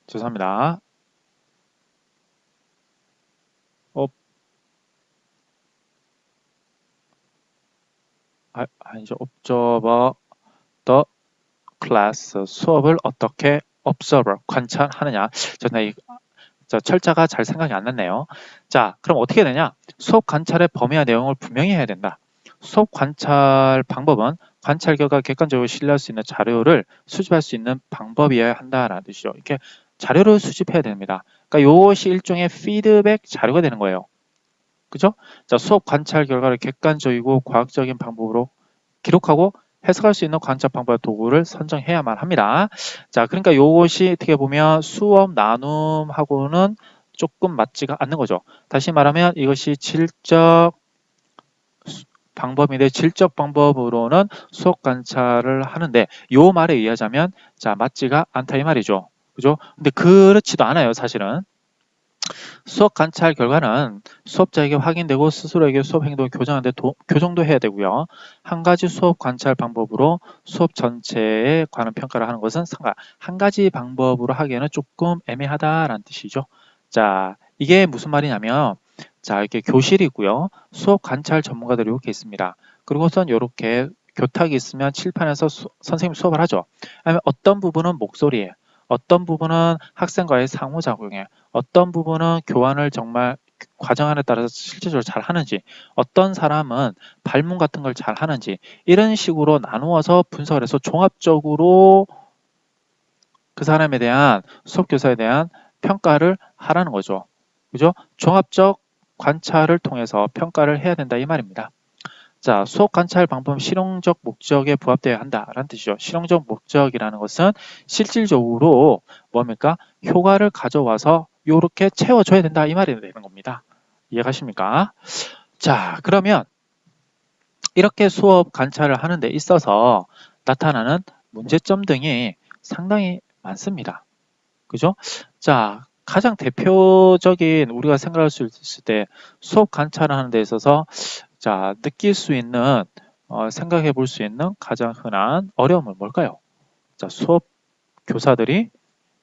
S1: 죄송합니다. 아니죠. observer the class, 수업을 어떻게 observer, 관찰하느냐. 저는 철자가 잘 생각이 안 났네요. 자, 그럼 어떻게 되냐? 수업 관찰의 범위와 내용을 분명히 해야 된다. 수업 관찰 방법은 관찰 결과 객관적으로 신뢰할 수 있는 자료를 수집할 수 있는 방법이어야 한다라는 뜻이죠. 이렇게 자료를 수집해야 됩니다. 그러니까 이것이 일종의 피드백 자료가 되는 거예요. 그죠? 자, 수업 관찰 결과를 객관적이고 과학적인 방법으로 기록하고 해석할 수 있는 관찰 방법과 도구를 선정해야만 합니다. 자, 그러니까 이것이 어떻게 보면 수업 나눔하고는 조금 맞지가 않는 거죠. 다시 말하면 이것이 질적 방법인데 질적 방법으로는 수업 관찰을 하는데 요 말에 의하자면 자, 맞지가 않다 이 말이죠. 그죠? 근데 그렇지도 않아요, 사실은. 수업 관찰 결과는 수업자에게 확인되고 스스로에게 수업 행동을 교정도 해야 되고요. 한 가지 수업 관찰 방법으로 수업 전체에 관한 평가를 하는 것은 한 가지 방법으로 하기에는 조금 애매하다라는 뜻이죠. 자, 이게 무슨 말이냐면 자, 이렇게 교실이 있고요. 수업 관찰 전문가들이 이렇게 있습니다. 그리고선 이렇게 교탁이 있으면 칠판에서 선생님 수업을 하죠. 아니면 어떤 부분은 목소리에, 어떤 부분은 학생과의 상호작용에, 어떤 부분은 교환을 정말 과정 안에 따라서 실질적으로 잘 하는지, 어떤 사람은 발문 같은 걸 잘 하는지, 이런 식으로 나누어서 분석을 해서 종합적으로 그 사람에 대한 수업 교사에 대한 평가를 하라는 거죠. 그죠? 종합적 관찰을 통해서 평가를 해야 된다 이 말입니다. 자, 수업 관찰 방법 실용적 목적에 부합되어야 한다라는 뜻이죠. 실용적 목적이라는 것은 실질적으로 뭡니까? 효과를 가져와서 이렇게 채워줘야 된다 이 말이 되는 겁니다. 이해가십니까? 자, 그러면 이렇게 수업 관찰을 하는 데 있어서 나타나는 문제점 등이 상당히 많습니다. 그죠? 자, 가장 대표적인 우리가 생각할 수 있을 때 수업 관찰을 하는 데 있어서 자, 느낄 수 있는 생각해 볼 수 있는 가장 흔한 어려움은 뭘까요? 자, 수업 교사들이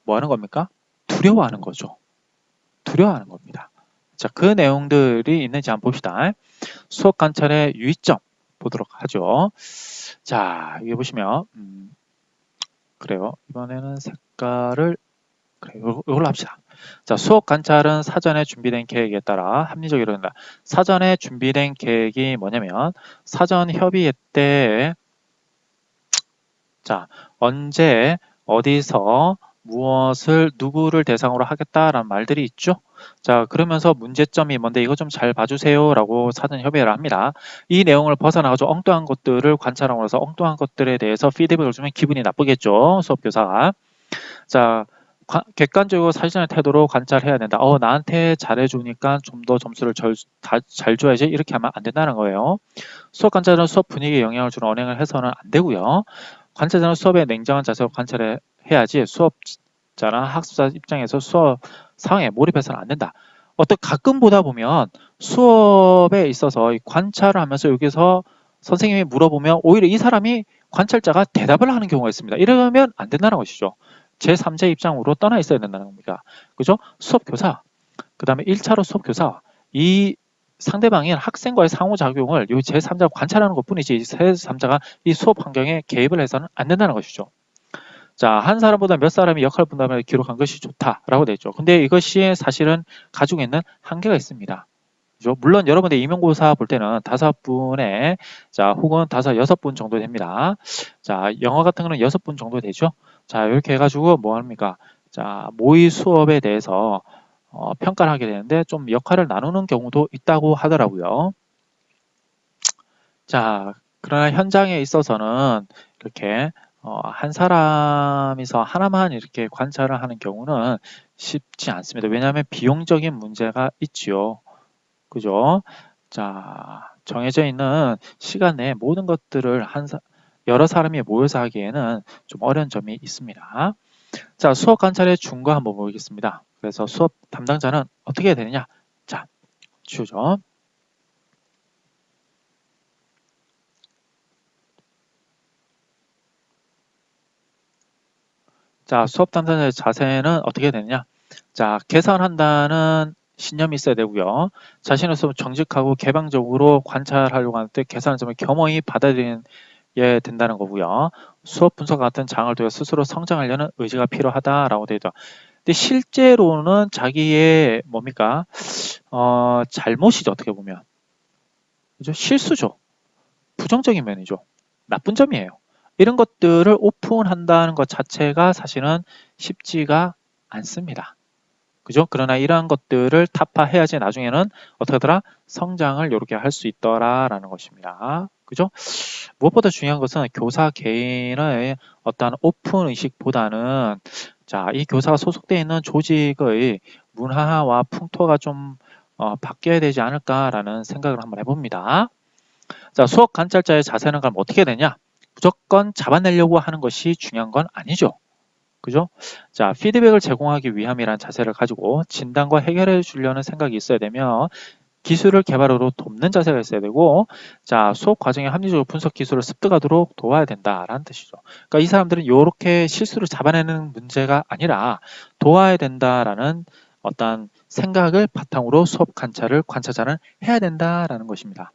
S1: 뭐 하는 겁니까? 두려워하는 거죠. 두려워하는 겁니다. 자, 그 내용들이 있는지 한번 봅시다. 수업 관찰의 유의점 보도록 하죠. 자, 여기 보시면 그래요. 이번에는 색깔을 그래, 이걸로 합시다. 자, 수업 관찰은 사전에 준비된 계획에 따라 합리적으로 된다. 사전에 준비된 계획이 뭐냐면 사전 협의 때 자, 언제 어디서 무엇을 누구를 대상으로 하겠다라는 말들이 있죠. 자, 그러면서 문제점이 뭔데 이거 좀 잘 봐주세요 라고 사전 협의를 합니다. 이 내용을 벗어나가지고 엉뚱한 것들을 관찰함으로써 엉뚱한 것들에 대해서 피드백을 주면 기분이 나쁘겠죠. 수업교사가. 자, 객관적이고 사실적인 태도로 관찰해야 된다. 나한테 잘해주니까 좀 더 점수를 잘 줘야지. 이렇게 하면 안 된다는 거예요. 수업 관찰은 수업 분위기에 영향을 주는 언행을 해서는 안 되고요. 관찰자는 수업에 냉정한 자세로 관찰해야지 수업자나 학습자 입장에서 수업 상황에 몰입해서는 안 된다. 가끔 보다 보면 수업에 있어서 관찰을 하면서 여기서 선생님이 물어보면 오히려 이 사람이 관찰자가 대답을 하는 경우가 있습니다. 이러면 안 된다는 것이죠. 제3자 입장으로 떠나 있어야 된다는 겁니다. 그죠? 수업교사, 그 다음에 1차로 수업교사, 이 상대방인 학생과의 상호작용을 이 제3자가 관찰하는 것 뿐이지 제3자가 이 수업 환경에 개입을 해서는 안 된다는 것이죠. 자, 한 사람보다 몇 사람이 역할 분담을 기록한 것이 좋다라고 되어 있죠. 근데 이것이 사실은 가지고 있는 한계가 있습니다. 그죠? 물론 여러분들 임용고사 볼 때는 5분에 자, 혹은 6분 정도 됩니다. 자, 영어 같은 거는 6분 정도 되죠. 자, 이렇게 해가지고 뭐 합니까? 자, 모의 수업에 대해서 평가를 하게 되는데 좀 역할을 나누는 경우도 있다고 하더라고요. 자, 그러나 현장에 있어서는 이렇게 한 사람이서 하나만 이렇게 관찰을 하는 경우는 쉽지 않습니다. 왜냐하면 비용적인 문제가 있지요. 그죠? 자, 정해져 있는 시간 내에 모든 것들을 여러 사람이 모여서 하기에는 좀 어려운 점이 있습니다. 자, 수업 관찰의 준거 한번 보겠습니다. 그래서 수업 담당자는 어떻게 해야 되느냐? 자, 주죠. 자, 수업 담당자의 자세는 어떻게 해야 되느냐? 자, 개선한다는 신념이 있어야 되고요. 자신의 수업 정직하고 개방적으로 관찰하려고 하는데 개선한 점을 겸허히 받아들이는 예, 된다는 거고요. 수업 분석 같은 장을 두어 스스로 성장하려는 의지가 필요하다라고 되어 있죠. 근데 실제로는 자기의 뭡니까? 잘못이죠. 어떻게 보면. 그죠? 실수죠. 부정적인 면이죠. 나쁜 점이에요. 이런 것들을 오픈한다는 것 자체가 사실은 쉽지가 않습니다. 그죠? 그러나 이러한 것들을 타파해야지 나중에는 어떻게 하더라? 성장을 이렇게 할 수 있더라라는 것입니다. 그죠? 무엇보다 중요한 것은 교사 개인의 어떠한 오픈 의식보다는 자, 이 교사가 소속되어 있는 조직의 문화와 풍토가 좀 바뀌어야 되지 않을까라는 생각을 한번 해봅니다. 자, 수업 관찰자의 자세는 그럼 어떻게 되냐? 무조건 잡아내려고 하는 것이 중요한 건 아니죠. 그죠? 자, 피드백을 제공하기 위함이란 자세를 가지고 진단과 해결해 주려는 생각이 있어야 되며 기술을 개발으로 돕는 자세가 있어야 되고 자, 수업 과정에 합리적으로 분석 기술을 습득하도록 도와야 된다라는 뜻이죠. 그러니까 이 사람들은 이렇게 실수를 잡아내는 문제가 아니라 도와야 된다라는 어떤 생각을 바탕으로 수업 관찰을 관찰자는 해야 된다라는 것입니다.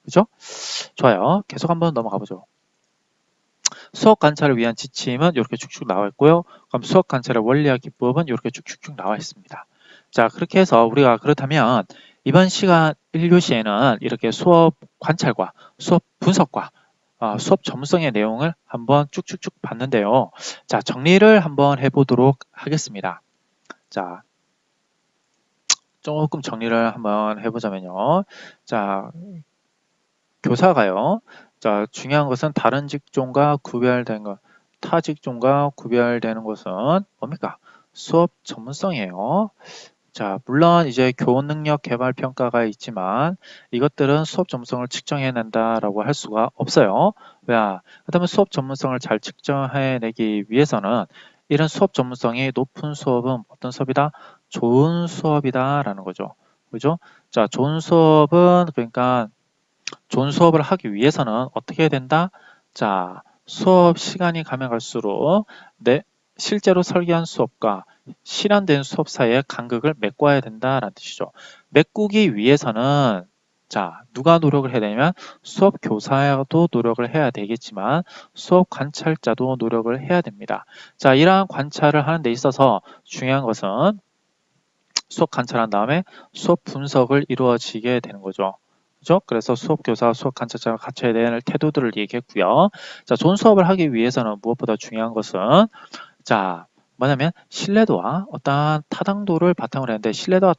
S1: 그죠? 좋아요. 계속 한번 넘어가 보죠. 수업 관찰을 위한 지침은 이렇게 쭉쭉 나와 있고요. 그럼 수업 관찰의 원리와 기법은 이렇게 쭉쭉쭉 나와 있습니다. 자, 그렇게 해서 우리가 그렇다면 이번 시간 1교시에는 이렇게 수업 관찰과 수업 분석과 수업 전문성의 내용을 한번 쭉쭉쭉 봤는데요. 자, 정리를 한번 해보도록 하겠습니다. 자, 조금 정리를 한번 해보자면요. 자, 교사가요. 자, 중요한 것은 다른 직종과 구별된 것, 타 직종과 구별되는 것은 뭡니까? 수업 전문성이에요. 자, 물론 이제 교원 능력 개발 평가가 있지만 이것들은 수업 전문성을 측정해낸다라고 할 수가 없어요. 왜? 그렇다면 수업 전문성을 잘 측정해내기 위해서는 이런 수업 전문성이 높은 수업은 어떤 수업이다? 좋은 수업이다라는 거죠. 그죠? 자, 좋은 수업은 그러니까 좋은 수업을 하기 위해서는 어떻게 해야 된다? 자, 수업 시간이 가면 갈수록 실제로 설계한 수업과 실현된 수업 사이의 간극을 메꿔야 된다라는 뜻이죠. 메꾸기 위해서는 자, 누가 노력을 해야 되냐면 수업 교사도 노력을 해야 되겠지만 수업 관찰자도 노력을 해야 됩니다. 자, 이러한 관찰을 하는 데 있어서 중요한 것은 수업 관찰한 다음에 수업 분석을 이루어지게 되는 거죠. 그죠? 그래서 수업 교사, 수업 관찰자가 갖춰야 되는 태도들을 얘기했고요. 자, 좋은 수업을 하기 위해서는 무엇보다 중요한 것은 자, 뭐냐면 신뢰도와 어떠한 타당도를 바탕으로 했는데 신뢰도와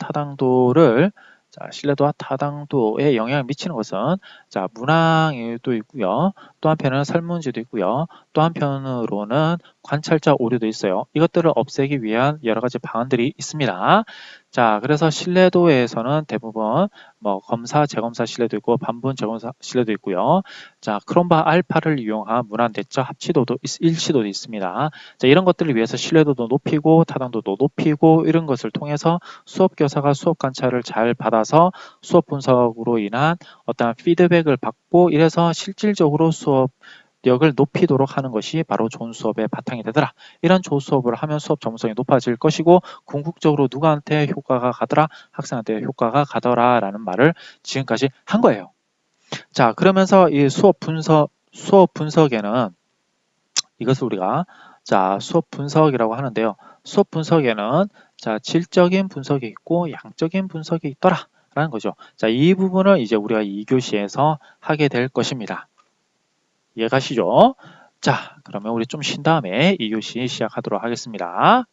S1: 타당도에 영향을 미치는 것은 자, 문항도 있고요. 또 한편은 설문지도 있고요. 또 한편으로는 관찰자 오류도 있어요. 이것들을 없애기 위한 여러 가지 방안들이 있습니다. 자, 그래서 신뢰도에서는 대부분 뭐 검사, 재검사 신뢰도 있고 반분 재검사 신뢰도 있고요. 자, 크롬바 알파를 이용한 문항 대처 합치도도 일치도도 있습니다. 자, 이런 것들을 위해서 신뢰도도 높이고 타당도도 높이고 이런 것을 통해서 수업 교사가 수업 관찰을 잘 받아서 수업 분석으로 인한 어떠한 피드백을 받고 이래서 실질적으로 수업력을 높이도록 하는 것이 바로 좋은 수업의 바탕이 되더라. 이런 좋은 수업을 하면 수업 전문성이 높아질 것이고 궁극적으로 누구한테 효과가 가더라? 학생한테 효과가 가더라 라는 말을 지금까지 한 거예요. 자, 그러면서 이 수업 분석에는 이것을 우리가 자, 수업 분석이라고 하는데요. 수업 분석에는 자, 질적인 분석이 있고 양적인 분석이 있더라 라는 거죠. 자, 이 부분을 이제 우리가 2교시에서 하게 될 것입니다. 이해가시죠? 자, 그러면 우리 좀 쉰 다음에 2교시 시작하도록 하겠습니다.